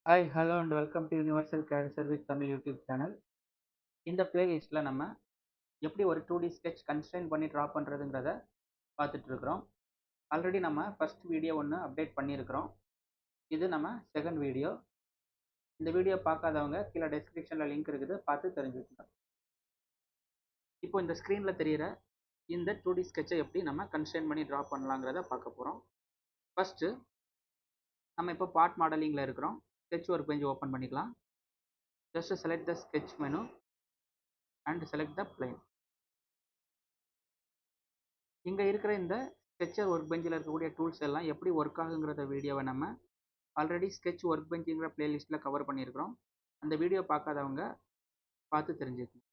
Hi hello and welcome to universal care service Tamil YouTube channel. இந்த பிளேலிஸ்ட்டில் நம்ம எப்படி ஒரு 2D sketch கன்ஸ்ட்ரெயின் பண்ணி ட்ரா பண்ணுறதுங்கிறத பார்த்துட்டு இருக்கிறோம். ஆல்ரெடி நம்ம ஃபர்ஸ்ட் வீடியோ ஒன்று அப்டேட் பண்ணியிருக்கிறோம். இது நம்ம செகண்ட் வீடியோ. இந்த வீடியோ பார்க்காதவங்க கீழே டெஸ்கிரிப்ஷனில் லிங்க் இருக்குது, பார்த்து தெரிஞ்சுக்கோங்க. இப்போ இந்த ஸ்க்ரீனில் தெரிகிற இந்த 2D sketchை எப்படி நம்ம கன்ஸ்ட்ரெயின் பண்ணி ட்ரா பண்ணலாங்கிறத பார்க்க போகிறோம். ஃபஸ்ட்டு நம்ம இப்போ பார்ட் மாடலிங்கில் இருக்கிறோம். sketch ஒர்க் பெஞ்ச் ஓப்பன் பண்ணிக்கலாம். Just select the sketch menu and select the plane. இங்கே இருக்கிற இந்த ஸ்கெட்சர் ஒர்க் பெஞ்சில் இருக்கக்கூடிய டூல்ஸ் எல்லாம் எப்படி ஒர்க் ஆகுங்கிறத வீடியோவை நம்ம ஆல்ரெடி ஸ்கெட்ச் ஒர்க் பெஞ்சுங்கிற பிளேலிஸ்ட்டில் கவர் பண்ணியிருக்கிறோம். அந்த வீடியோ பார்க்காதவங்க பார்த்து தெரிஞ்சுக்கணும்.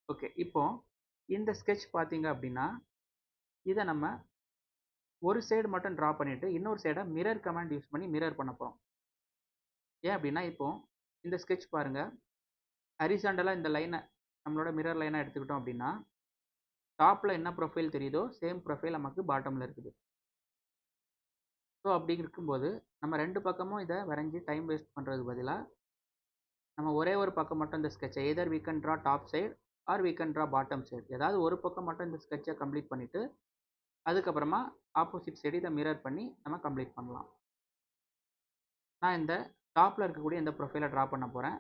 ஓகே, இப்போ இந்த ஸ்கெட்ச் பார்த்தீங்க அப்படின்னா இதை நம்ம ஒரு சைடு மட்டும் ட்ரா பண்ணிவிட்டு இன்னொரு சைடை மிரர் கமாண்ட் யூஸ் பண்ணி மிரர் பண்ண போகிறோம். ஏன் அப்படின்னா இப்போ இந்த ஸ்கெட்ச் பாருங்கள், ஹரிசாண்டலாக இந்த லைனை நம்மளோட மிரர் லைனாக எடுத்துக்கிட்டோம் அப்படின்னா டாப்பில் என்ன ப்ரொஃபைல் தெரியுதோ சேம் ப்ரொஃபைல் நமக்கு பாட்டமில் இருக்குது. ஸோ அப்படி இருக்கும்போது நம்ம ரெண்டு பக்கமும் இதை வரைஞ்சி டைம் வேஸ்ட் பண்ணுறதுக்கு பதிலாக நம்ம ஒரே ஒரு பக்கம் மட்டும் இந்த ஸ்கெட்சை either we can draw top side or we can draw bottom side, ஏதாவது ஒரு பக்கம் மட்டும் இந்த ஸ்கெட்சை கம்ப்ளீட் பண்ணிவிட்டு அதுக்கப்புறமா ஆப்போசிட் சைடு இதை மிரர் பண்ணி நம்ம கம்ப்ளீட் பண்ணலாம். நான் இந்த டாப்பில் இருக்கக்கூடிய இந்த ப்ரொஃபைலை ட்ரா பண்ண போகிறேன்.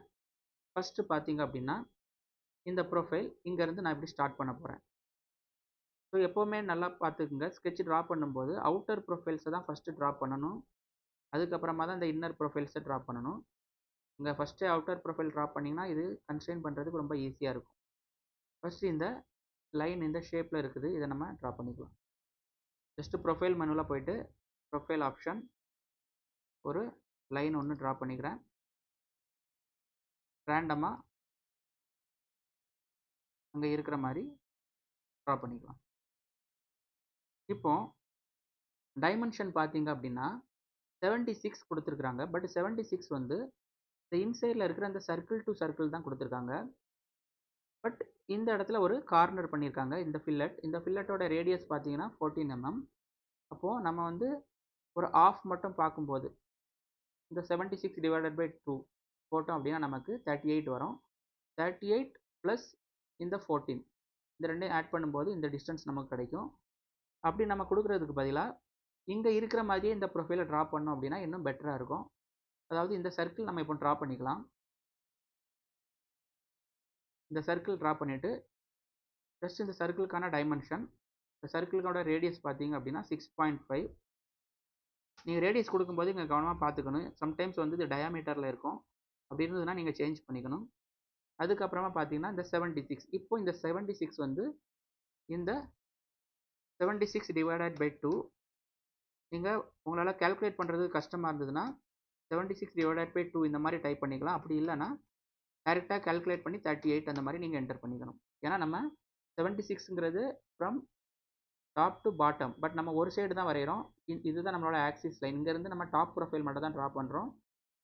ஃபஸ்ட்டு பார்த்தீங்க அப்படின்னா இந்த ப்ரொஃபைல் இங்கேருந்து நான் இப்படி ஸ்டார்ட் பண்ண போகிறேன். ஸோ எப்போவுமே நல்லா பார்த்துக்குங்க, ஸ்கெட்ச் ட்ரா பண்ணும்போது அவுட்டர் ப்ரொஃபைல்ஸை தான் ஃபஸ்ட்டு ட்ரா பண்ணணும், அதுக்கப்புறமா தான் இந்த இன்னர் ப்ரொஃபைல்ஸை ட்ரா பண்ணணும். இங்கே ஃபஸ்ட்டு அவுட்டர் ப்ரொஃபைல் ட்ரா பண்ணிங்கன்னா இது கன்ஸ்ட்ரெயின் பண்ணுறதுக்கு ரொம்ப ஈஸியாக இருக்கும். ஃபஸ்ட்டு இந்த லைன் இந்த ஷேப்பில் இருக்குது, இதை நம்ம ட்ரா பண்ணிக்கலாம். ஜஸ்ட்டு ப்ரொஃபைல் மெனுவில் போயிட்டு ப்ரொஃபைல் ஆப்ஷன் ஒரு லைன் ஒன்று ட்ரா பண்ணிக்கிறேன். ரேண்டமாக அங்கே இருக்கிற மாதிரி ட்ரா பண்ணிக்கலாம். இப்போ டைமென்ஷன் பார்த்தீங்க அப்படின்னா 76 கொடுத்துருக்குறாங்க. பட் 76 வந்து இந்த இன்சைடில் இருக்கிற அந்த சர்க்கிள் டு சர்க்கிள் தான் கொடுத்துருக்காங்க. பட் இந்த இடத்துல ஒரு கார்னர் பண்ணியிருக்காங்க. இந்த ஃபில்லட்டோட ரேடியஸ் பார்த்தீங்கன்னா 14 mm. அப்போது நம்ம வந்து ஒரு ஆஃப் மட்டும் பார்க்கும்போது இந்த 76 டிவைடட் பை 2 போட்டோம் அப்படின்னா நமக்கு 38 வரும். 38 ப்ளஸ் இந்த 14 இந்த ரெண்டையும் ஆட் பண்ணும்போது இந்த டிஸ்டன்ஸ் நமக்கு கிடைக்கும். அப்படி நம்ம கொடுக்குறதுக்கு பதிலாக இங்கே இருக்கிற மாதிரியே இந்த ப்ரொஃபைலை ட்ரா பண்ணோம் அப்படின்னா இன்னும் பெட்டராக இருக்கும். அதாவது இந்த சர்க்கிள் நம்ம இப்போ ட்ரா பண்ணிக்கலாம். இந்த சர்க்கிள் ட்ரா பண்ணிவிட்டு ஜஸ்ட் இந்த சர்க்கிளுக்கான டைமென்ஷன், இந்த சர்க்கிளுக்கோட ரேடியஸ் பார்த்தீங்க அப்படின்னா 6.5. நீங்கள் ரேடியஸ் கொடுக்கும்போது இங்கே கவனமாக பார்த்துக்கணும். சம்டைம்ஸ் வந்து இது டயாமீட்டரில் இருக்கும், அப்படி இருந்ததுன்னா நீங்கள் சேஞ்ச் பண்ணிக்கணும். அதுக்கப்புறமா பார்த்தீங்கன்னா இந்த 76, இப்போ இந்த 76 வந்து இந்த 76 டிவைடட் பை 2 நீங்கள் உங்களால் கேல்குலேட் பண்ணுறது கஷ்டமாக இருந்ததுன்னா 76 டிவைடட் பை 2 இந்த மாதிரி டைப் பண்ணிக்கலாம். அப்படி இல்லைன்னா டைரெக்டாக கேல்குலேட் பண்ணி 38 அந்த மாதிரி நீங்கள் என்டர் பண்ணிக்கணும். ஏன்னா நம்ம 76ங்கிறது from top to bottom, but நம்ம ஒரு சைடு தான் வரைகிறோம். இதுதான் நம்மளோட ஆக்சிஸ் லைன். இங்கேருந்து நம்ம டாப் ப்ரொஃபைல் மட்டும் தான் ட்ரா பண்ணுறோம்.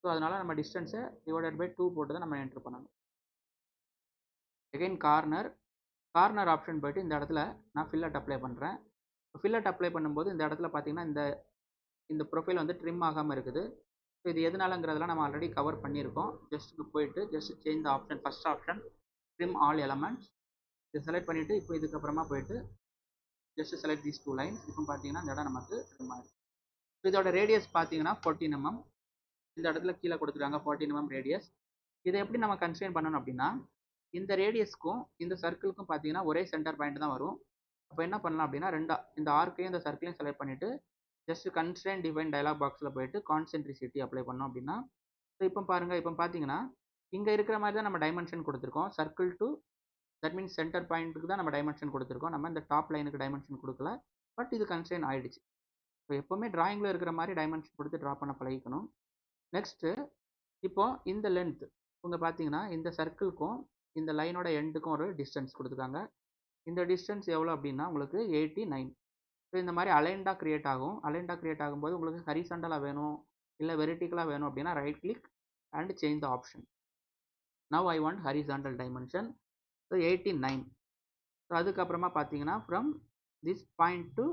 ஸோ அதனால் நம்ம டிஸ்டன்ஸை டிவைடட் பை 2 போட்டு தான் நம்ம என்ட்ரு பண்ணணும். அகைன் கார்னர் ஆப்ஷன் போய்ட்டு இந்த இடத்துல நான் ஃபில்லட் அப்ளை பண்ணுறேன். ஃபில்லட் அப்ளை பண்ணும்போது இந்த இடத்துல பார்த்தீங்கன்னா இந்த ப்ரொஃபைல் வந்து ட்ரிம் ஆகாமல் இருக்குது. ஸோ இது எதனாலங்கிறதெல்லாம் நம்ம ஆல்ரெடி கவர் பண்ணியிருக்கோம். ஜஸ்ட் போயிட்டு just change the option, first option trim all elements இதை செலக்ட் பண்ணிவிட்டு இப்போ இதுக்கப்புறமா போயிட்டு ஜஸ்ட் செலக்ட் தீஸ் 2 லைன்ஸ். இப்போ பார்த்தீங்கன்னா இந்த இடம் நமக்கு ட்ரிம் ஆகிடும். இதோட ரேடியஸ் பார்த்தீங்கன்னா 14 mm. இந்த இடத்துல கீழே கொடுத்துருக்காங்க 14 mm ரேடியஸ். இதை எப்படி நம்ம கன்ஸ்ட்ரெயின் பண்ணணும் அப்படின்னா இந்த ரேடியஸ்க்கும் இந்த சர்க்கிளுக்கும் பார்த்தீங்கன்னா ஒரே சென்டர் பாயிண்ட் தான் வரும். அப்போ என்ன பண்ணலாம் அப்படின்னா இந்த ஆர்க்கையும் இந்த சர்க்கிளையும் செலக்ட் பண்ணிவிட்டு ஜஸ்ட் கன்ஸ்ட்ரெயின் டிஃபைன் டயலாக் பாக்ஸில் போயிட்டு கான்சென்ட்ரிசிட்டி அப்ளை பண்ணோம் அப்படின்னா இப்போ பாருங்கள், இப்போ பார்த்தீங்கன்னா இங்கே இருக்கிற மாதிரி தான் நம்ம டைமென்ஷன் கொடுத்துருக்கோம். Circle to that means centre பாயிண்ட்டுக்கு தான் நம்ம டைமென்ஷன் கொடுத்துருக்கோம். நம்ம இந்த டாப் லைனுக்கு டைமென்ஷன் கொடுக்கல, பட் இது கன்ஸ்ட்ரெயின் ஆகிடுச்சு. ஸோ எப்போவுமே ட்ராயிங்கில் இருக்கிற மாதிரி டைமென்ஷன் கொடுத்து ட்ரா பண்ண பழகிக்கணும். நெக்ஸ்ட்டு இப்போ இந்த லென்த் இவங்க பார்த்தீங்கன்னா இந்த சர்க்கிள்க்கும் இந்த லைனோட எண்டுக்கும் ஒரு டிஸ்டன்ஸ் கொடுத்துருக்காங்க. இந்த டிஸ்டன்ஸ் எவ்வளோ அப்படின்னா உங்களுக்கு 89. ஸோ இந்த மாதிரி அலைன்டாக க்ரியேட் ஆகும். அலைன்டாக க்ரியேட் ஆகும்போது உங்களுக்கு ஹரிசாண்டலாக வேணும் இல்லை வெரிட்டிக்கலாக வேணும் அப்படின்னா right click and change the option. Now I want horizontal dimension. So 89. So அதுக்கப்புறமா பார்த்தீங்கன்னா from this point to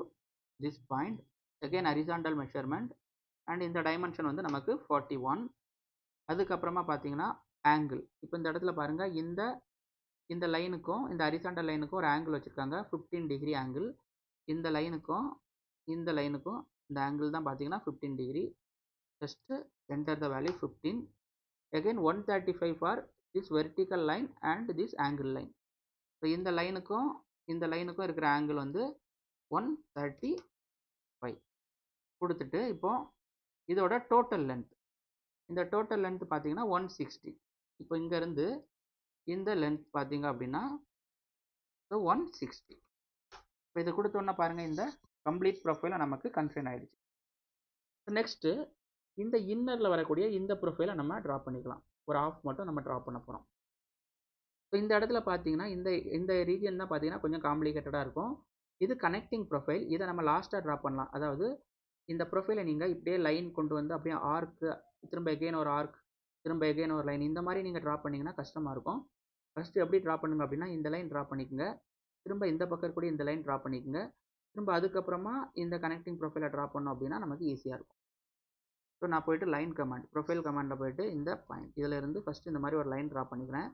this point again horizontal measurement and இந்த டைமென்ஷன் வந்து நமக்கு 41. அதுக்கப்புறமா பார்த்தீங்கன்னா ஆங்கிள். இப்போ இந்த இடத்துல பாருங்கள், இந்த லைனுக்கும் இந்த ஹரிசாண்டல் லைனுக்கும் ஒரு ஆங்கிள் வச்சுருக்காங்க, 15 டிகிரி ஆங்கிள். இந்த லைனுக்கும் இந்த ஆங்கிள் தான் பார்த்தீங்கன்னா 15 degree. Just enter the value 15. again 135 for this vertical line and this angle line. So இந்த லைனுக்கும் இருக்கிற ஆங்கிள் வந்து 135 கொடுத்துட்டு, இப்போ இதோட டோட்டல் லென்த், இந்த டோட்டல் லென்த் பார்த்தீங்கன்னா 160. இப்போ இங்கேருந்து இந்த லென்த் பார்த்தீங்க அப்படின்னா 160. இப்போ இதை கொடுத்தோன்னா பாருங்கள், இந்த கம்ப்ளீட் ப்ரொஃபைலை நமக்கு கன்ஃபைன் ஆகிடுச்சு. நெக்ஸ்ட்டு இந்த இன்னரில் வரக்கூடிய இந்த ப்ரொஃபைலை நம்ம ட்ரா பண்ணிக்கலாம். ஒரு ஆஃப் மட்டும் நம்ம ட்ரா பண்ண போகிறோம். ஸோ இந்த இடத்துல பார்த்தீங்கன்னா இந்த ரீஜன் தான் பார்த்தீங்கன்னா கொஞ்சம் காம்ப்ளிகேட்டடாக இருக்கும். இது கனெக்டிங் ப்ரொஃபைல். இதை நம்ம லாஸ்ட்டாக ட்ரா பண்ணலாம். அதாவது இந்த ப்ரொஃபைலை நீங்கள் இப்படியே லைன் கொண்டு வந்து அப்படியே ஆர்க்கு, திரும்ப எகெயின் ஒரு ஆர்க், திரும்ப எகெயின் ஒரு லைன், இந்த மாதிரி நீங்கள் ட்ரா பண்ணிங்கன்னா கஷ்டமாக இருக்கும். ஃபஸ்ட்டு எப்படி ட்ரா பண்ணுங்க அப்படின்னா, இந்த லைன் ட்ரா பண்ணிக்கோங்க, திரும்ப இந்த பக்கம் கூட இந்த லைன் ட்ரா பண்ணிக்கோங்க, திரும்ப அதுக்கப்புறமா இந்த கனெக்டிங் ப்ரொஃபைலை ட்ரா பண்ணோம் அப்படின்னா நமக்கு ஈஸியாக இருக்கும். ஸோ நான் போய்ட்டு லைன் கமாண்ட், ப்ரொஃபைல் கமாண்டில் போய்ட்டு இந்த பாயிண்ட் இதில் இருந்து ஃபஸ்ட்டு இந்த மாதிரி ஒரு லைன் ட்ரா பண்ணிக்கிறேன்.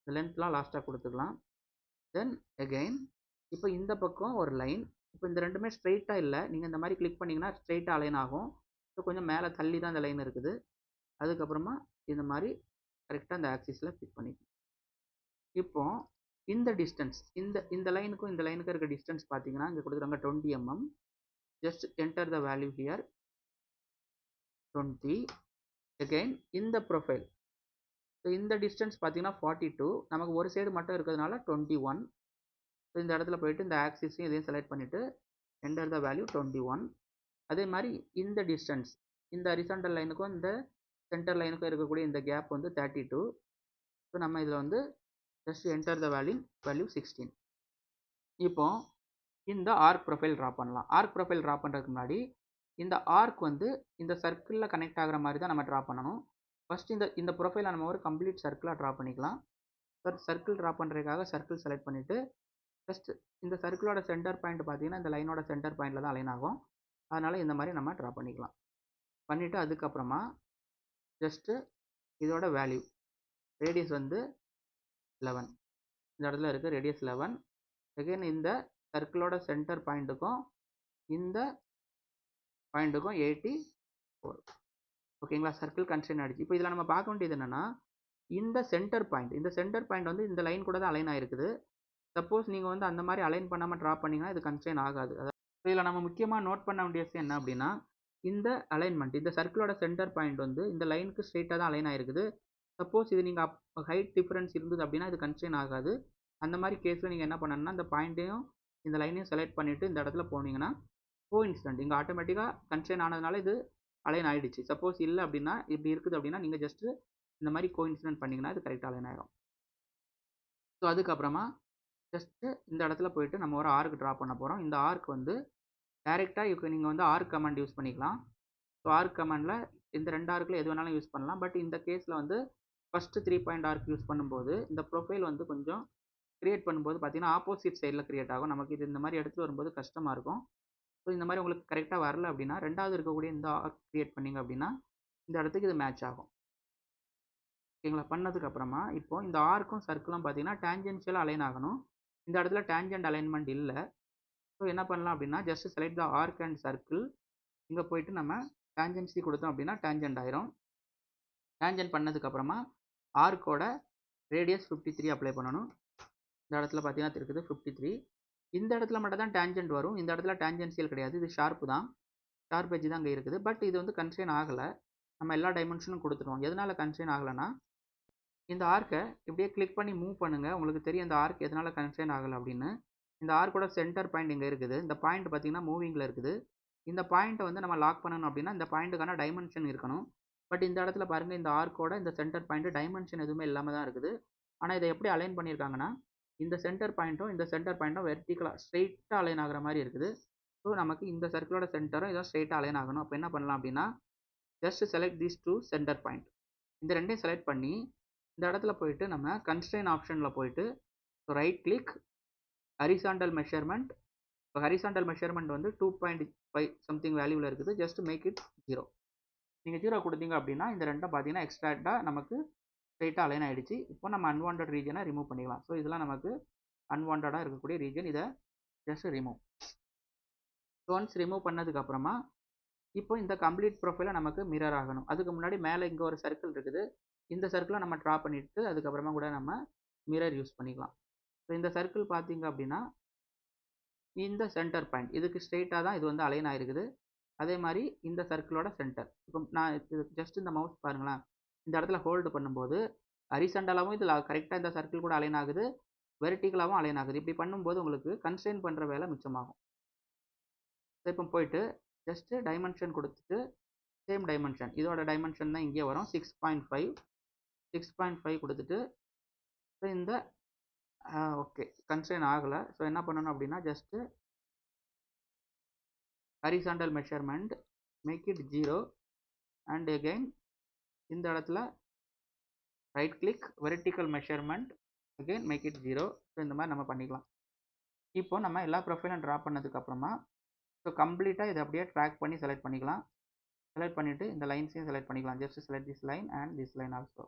இந்த லென்த்லாம் லாஸ்ட்டாக கொடுத்துக்கலாம். தென் எகெயின் இப்போ இந்த பக்கம் ஒரு லைன். இப்போ இந்த ரெண்டுமே ஸ்ட்ரெயிட்டாக இல்லை, நீங்கள் இந்த மாதிரி கிளிக் பண்ணிங்கன்னா ஸ்ட்ரெயிட்டாக அலைன் ஆகும். ஸோ கொஞ்சம் மேலே தள்ளி தான் இந்த லைன் இருக்குது. அதுக்கப்புறமா இந்த மாதிரி கரெக்டாக இந்த ஆக்சிஸில் கிளிக் பண்ணிக்கணும். இப்போ இந்த டிஸ்டன்ஸ், இந்த லைனுக்கும் இந்த லைனுக்கும் இருக்க டிஸ்டன்ஸ் பார்த்தீங்கன்னா இங்கே கொடுக்குறாங்க 20 mm. Just enter the value here 20. Again இந்த ப்ரொஃபைல், ஸோ இந்த டிஸ்டன்ஸ் பார்த்தீங்கன்னா 42. நமக்கு ஒரு சைடு மட்டும் இருக்கிறதுனால 21. ஸோ இந்த இடத்துல போயிட்டு இந்த ஆக்சிஸையும் இதையும் செலக்ட் பண்ணிவிட்டு என்டர் த வேல்யூ 21. அதே மாதிரி இந்த டிஸ்டன்ஸ், இந்த ஹரிசாண்டல் லைனுக்கும் இந்த சென்டர் லைனுக்கும் இருக்கக்கூடிய இந்த கேப் வந்து 32. ஸோ நம்ம இதில் வந்து ஜஸ்ட் என்டர் த வேல்யூ 16. இப்போ இந்த ஆர்க் ப்ரொஃபைல் ட்ரா பண்ணலாம். ஆர்க் ப்ரொஃபைல் ட்ரா பண்ணுறதுக்கு முன்னாடி இந்த ஆர்க் வந்து இந்த சர்க்கிளில் கனெக்ட் ஆகிற மாதிரி தான் நம்ம ட்ரா பண்ணணும். ஃபஸ்ட் இந்த ப்ரொஃபைலை நம்ம ஒரு கம்ப்ளீட் சர்க்கிளாக ட்ரா பண்ணிக்கலாம். சர்க்கிள் ட்ரா பண்ணுறதுக்காக சர்க்கிள் செலக்ட் பண்ணிவிட்டு ஜஸ்ட் இந்த சர்க்கிளோட சென்டர் பாயிண்ட் பார்த்தீங்கன்னா இந்த லைனோட சென்டர் பாயிண்டில் தான் அலைன் ஆகும். அதனால் இந்த மாதிரி நம்ம ட்ரா பண்ணிக்கலாம். பண்ணிவிட்டு அதுக்கப்புறமா ஜஸ்ட்டு இதோட வேல்யூ, ரேடியஸ் வந்து 11, இந்த இடத்துல இருக்குது ரேடியஸ் 11. அகைன் இந்த சர்க்கிளோட சென்டர் பாயிண்ட்டுக்கும் இந்த பாயிண்ட்டுக்கும் 84. ஓகேங்களா, சர்க்கிள் கன்ஸ்ட்ரெயின் ஆகிடுச்சு. இப்போ இதில் நம்ம பார்க்க வேண்டியது என்னென்னா, இந்த சென்டர் பாயிண்ட் வந்து இந்த லைன் கூட தான் அலைன் ஆகிருக்குது. சப்போஸ் நீங்கள் வந்து அந்த மாதிரி அலைன் பண்ணாமல் ட்ரா பண்ணிங்கன்னா இது கன்ஸ்ட்ரெயின் ஆகாது. அதாவது இதில் நம்ம முக்கியமாக நோட் பண்ண வேண்டிய விஷயம் என்ன அப்படின்னா, இந்த அலைன்மெண்ட், இந்த சர்க்கிளோட சென்டர் பாயிண்ட் வந்து இந்த லைனுக்கு ஸ்ட்ரெயிட்டாக தான் அலைன் ஆகிருக்குது. சப்போஸ் இது நீங்கள் ஹைட் டிஃப்ரென்ஸ் இருந்தது அப்படின்னா இது கன்ஸ்ட்ரெயின் ஆகாது. அந்த மாதிரி கேஸில் நீங்கள் என்ன பண்ணணும்னா, இந்த பாயிண்ட்டையும் இந்த லைனையும் செலக்ட் பண்ணிவிட்டு இந்த இடத்துல போனீங்கன்னா கோஇன்சிடென்ட் இங்கே ஆட்டோமேட்டிக்காக கன்ஸ்ட்ரெயின் ஆனதுனால இது அலைன் ஆகிடுச்சு. சப்போஸ் இல்லை அப்படின்னா, இப்படி இருக்குது அப்படின்னா நீங்கள் ஜஸ்ட்டு இந்த மாதிரி கோஇன்சிடென்ட் பண்ணிங்கன்னா இது கரெக்டாக அலைன் ஆகிடும். ஸோ அதுக்கப்புறமா ஜஸ்ட்டு இந்த இடத்துல போயிட்டு நம்ம ஒரு ஆர்க் ட்ரா பண்ண போகிறோம். இந்த ஆர்க் வந்து டைரெக்டாக நீங்கள் வந்து ஆர்க் கமாண்ட் யூஸ் பண்ணிக்கலாம். ஸோ ஆர்க் கமாண்டில் இந்த 2 ஆர்க்கில் எது வேணாலும் யூஸ் பண்ணலாம். பட் இந்த கேஸில் வந்து ஃபஸ்ட்டு 3 பாயிண்ட் ஆர்க் யூஸ் பண்ணும்போது இந்த ப்ரொஃபைல் வந்து கொஞ்சம் கிரியேட் பண்ணும்போது பார்த்தீங்கன்னா ஆப்போசிட் சைடில் கிரியேட் ஆகும். நமக்கு இது இந்த மாதிரி எடுத்து வரும்போது கஷ்டமாக இருக்கும். ஸோ இந்த மாதிரி உங்களுக்கு கரெக்டாக வரல அப்படின்னா ரெண்டாவது இருக்கக்கூடிய இந்த ஆர்க் கிரியேட் பண்ணிங்க அப்படின்னா இந்த இடத்துக்கு இது மேட்ச் ஆகும். ஓகேங்களா, பண்ணதுக்கப்புறமா இப்போ இந்த ஆர்க்கும் சர்க்கிளும் பார்த்தீங்கன்னா டேஞ்சென்ஷியலாக அலைன் ஆகணும். இந்த இடத்துல டேஞ்சென்ட் அலைன்மெண்ட் இல்லை. ஸோ என்ன பண்ணலாம் அப்படின்னா just select the arc and circle. இங்கே போயிட்டு நம்ம டேஞ்சென்சி கொடுத்தோம் அப்படின்னா டேஞ்சென்ட் ஆயிரும். டேஞ்சென்ட் பண்ணதுக்கப்புறமா ஆர்க்கோட ரேடியஸ் 53 அப்ளை பண்ணணும். இந்த இடத்துல பார்த்தீங்கன்னா இருக்குது 53. இந்த இடத்துல மட்டும் தான் டேஞ்சென்ட் வரும். இந்த இடத்துல டேஞ்சென்சியல் கிடையாது. இது ஷார்ப்பு தான், ஷார்ப் எட்ஜ் தான் இங்கே இருக்குது. பட் இது வந்து கன்ஸ்ட்ரெயின் ஆகலை. நம்ம எல்லா டைமென்ஷனும் கொடுத்துருவோம். எதனால் கன்ஸ்ட்ரெயின் ஆகலைன்னா, இந்த ஆர்க்கை இப்படியே கிளிக் பண்ணி மூவ் பண்ணுங்கள். உங்களுக்கு தெரியும் இந்த ஆர்க் எதனால் கன்ஸ்ட்ரெயின் ஆகலை அப்படின்னு. இந்த ஆர்க்கோட சென்டர் பாயிண்ட் இங்கே இருக்குது. இந்த பாயிண்ட் பார்த்தீங்கன்னா மூவிங்கில் இருக்குது. இந்த பாயிண்ட்டை வந்து நம்ம லாக் பண்ணணும் அப்படின்னா இந்த பாயிண்ட்டுக்கான டைமென்ஷன் இருக்கணும். பட் இந்த இடத்துல பாருங்கள், இந்த ஆர்க்கோட இந்த சென்டர் பாயிண்ட் டைமென்ஷன் எதுவுமே இல்லாமல் தான் இருக்குது. ஆனால் இதை எப்படி அலைன் பண்ணியிருக்காங்கன்னா, இந்த சென்டர் பாயிண்ட்டும் வெர்டிகலாக ஸ்ட்ரெயிட்டாக அலைன் ஆகிற மாதிரி இருக்குது. ஸோ நமக்கு இந்த சர்க்கிளோட சென்டரும் இதான் ஸ்ட்ரெயிட்டாக அலைன் ஆகணும். அப்போ என்ன பண்ணலாம் அப்படின்னா, just select these 2 centre point. இந்த ரெண்டையும் செலக்ட் பண்ணி இந்த இடத்துல போயிட்டு நம்ம கன்ஸ்ட்ரெயின் ஆப்ஷனில் போயிட்டு ரைட் கிளிக், ஹரிசாண்டல் மெஷர்மெண்ட். இப்போ ஹரிசாண்டல் மெஷர்மெண்ட் வந்து 2.5 சம்திங் வேல்யூவில் இருக்குது. Just make it 0. நீங்கள் 0 கொடுத்தீங்க அப்படின்னா இந்த ரெண்டும் பார்த்தீங்கன்னா எக்ஸ்ட்ராக்டாக நமக்கு ஸ்ட்ரைட்டாக அலைன் ஆகிடுச்சு. இப்போ நம்ம அன்வான்ட் ரீஜனை ரிமூவ் பண்ணிக்கலாம். ஸோ இதெல்லாம் நமக்கு அன்வான்டாக இருக்கக்கூடிய ரீஜன். இதை ஜஸ்ட் ரிமூவ். ஒன்ஸ் ரிமூவ் பண்ணதுக்கப்புறமா இப்போ இந்த கம்ப்ளீட் ப்ரொஃபைலை நமக்கு மிரர் ஆகணும். அதுக்கு முன்னாடி மேலே இங்கே ஒரு சர்க்கிள் இருக்குது. இந்த சர்க்கிளை நம்ம ட்ரா பண்ணிவிட்டு அதுக்கப்புறமா கூட நம்ம மிரர் யூஸ் பண்ணிக்கலாம். ஸோ இந்த சர்க்கிள் பார்த்தீங்க அப்படின்னா இந்த சென்டர் பாயிண்ட் இதுக்கு ஸ்ட்ரெயிட்டாக தான் இது வந்து அலைன் ஆகிருக்குது. அதே மாதிரி இந்த சர்க்கிளோட சென்டர். இப்போ நான் ஜஸ்ட் இந்த மவுஸ் பாருங்களேன், இந்த இடத்துல ஹோல்டு பண்ணும்போது ஹரிசாண்டலாகவும் இதில் கரெக்டாக இந்த சர்க்கிள் கூட அலைன் ஆகுது, வெர்டிகலாகவும் அலைன் ஆகுது. இப்படி பண்ணும்போது உங்களுக்கு கன்ஸ்ட்ரெயின் பண்ணுற வேலை மிச்சமாகும். இப்போ போயிட்டு ஜஸ்ட் டைமென்ஷன் கொடுத்துட்டு சேம் டைமென்ஷன், இதோட டைமென்ஷன் தான் இங்கே வரும் 6.5. 6.5 கொடுத்துட்டு இந்த ஓகே கன்ஸ்ட்ரெயின் ஆகலை. ஸோ என்ன பண்ணணும் அப்படின்னா just horizontal measurement make it 0 and again இந்த இடத்துல right click vertical measurement again make it 0. So இந்த மாதிரி நம்ம பண்ணிக்கலாம். இப்போ நம்ம எல்லா ப்ரொஃபைலும் ட்ரா பண்ணதுக்கப்புறமா ஸோ கம்ப்ளீட்டாக இதை அப்படியே ட்ராக் பண்ணி செலக்ட் பண்ணிக்கலாம். செலக்ட் பண்ணிவிட்டு இந்த லைன்ஸையும் செலக்ட் பண்ணிக்கலாம். Just select this line and this line also.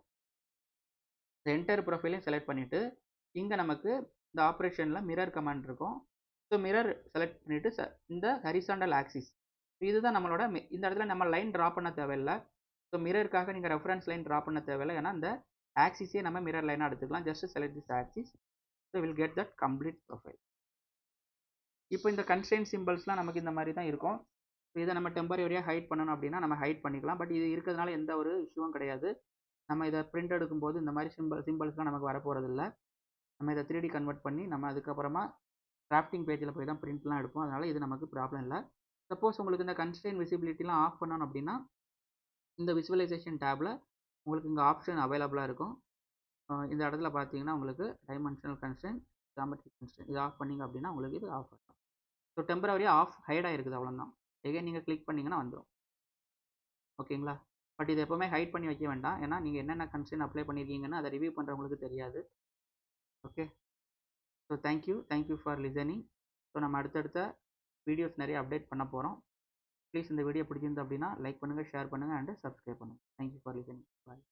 Entire ப்ரொஃபைலையும் செலக்ட் பண்ணிவிட்டு இங்கே நமக்கு இந்த ஆப்ரேஷனில் மிரர் கமாண்ட் இருக்கும். ஸோ மிரர் செலக்ட் பண்ணிவிட்டு இந்த ஹரிசாண்டல் ஆக்சிஸ் இதுதான் நம்மளோட இந்த இடத்துல நம்ம லைன் ட்ரா பண்ண தேவையில்லை. ஸோ மிரருக்காக நீங்கள் ரெஃபரன்ஸ் லைன் ட்ரா பண்ண தேவையில்லை. ஏன்னா இந்த ஆக்சிஸே நம்ம மிரர் லைனாக எடுத்துக்கலாம். Just select this axis. So will get that complete profile. இப்போ இந்த கன்ஸ்ட்ரெயின் சிம்பிள்ஸ்லாம் நமக்கு இந்த மாதிரி தான் இருக்கும். இதை நம்ம டெம்பரரியாக ஹைட் பண்ணணும் அப்படின்னா நம்ம ஹைட் பண்ணிக்கலாம். பட் இது இருக்கிறதுனால எந்த ஒரு இஷ்யூவும் கிடையாது. நம்ம இதை பிரிண்ட் எடுக்கும்போது இந்த மாதிரி சிம்பிள்ஸ்லாம் நமக்கு வரப்போகிறதில்ல. நம்ம இதை 3D கன்வெர்ட் பண்ணி நம்ம அதுக்கப்புறமா கிராஃப்டிங் பேஜில் போய் தான் பிரிண்ட்லாம் எடுப்போம். அதனால் இது நமக்கு ப்ராப்ளம் இல்லை. சப்போஸ் உங்களுக்கு இந்த கன்ஸ்ட்ரெயின் விசிபிலிட்டிலாம் ஆஃப் பண்ணணும் அப்படின்னா இந்த விசுவலைசேஷன் டேப்பில் உங்களுக்கு இங்கே ஆப்ஷன் அவைலபிளாக இருக்கும். இந்த இடத்துல பார்த்தீங்கன்னா உங்களுக்கு டைமென்ஷனல் கன்ஸ்ட்ரெயின், ஜாமெட்ரிக் கன்ஸ்ட்ரெயின் இது ஆஃப் பண்ணிங்க அப்படின்னா உங்களுக்கு இது ஆஃப் ஆகும். ஸோ டெம்பரரியாக ஆஃப் ஹைட் ஆகிருக்குது அவ்வளோதான். எகைன் நீங்கள் கிளிக் பண்ணிங்கன்னா வந்துடும். ஓகேங்களா? பட் இது எப்போவுமே ஹைட் பண்ணி வைக்க வேண்டாம். ஏன்னா நீங்கள் என்னென்ன கன்ஸ்ட்ரெயின் அப்ளை பண்ணியிருக்கீங்கன்னு அதை ரிவ்யூ பண்ணுறவங்களுக்கு தெரியாது. Okay. So thank you for listening. So நம்ம அடுத்தடுத்த வீடியோஸ் நிறைய அப்டேட் பண்ண போகிறோம். ப்ளீஸ் இந்த வீடியோ பிடிச்சிருந்து அப்படின்னா லைக் பண்ணுங்கள், ஷேர் பண்ணுங்கள் அண்ட் சப்ஸ்கிரைப் பண்ணுங்கள். Thank you for listening. பாய்.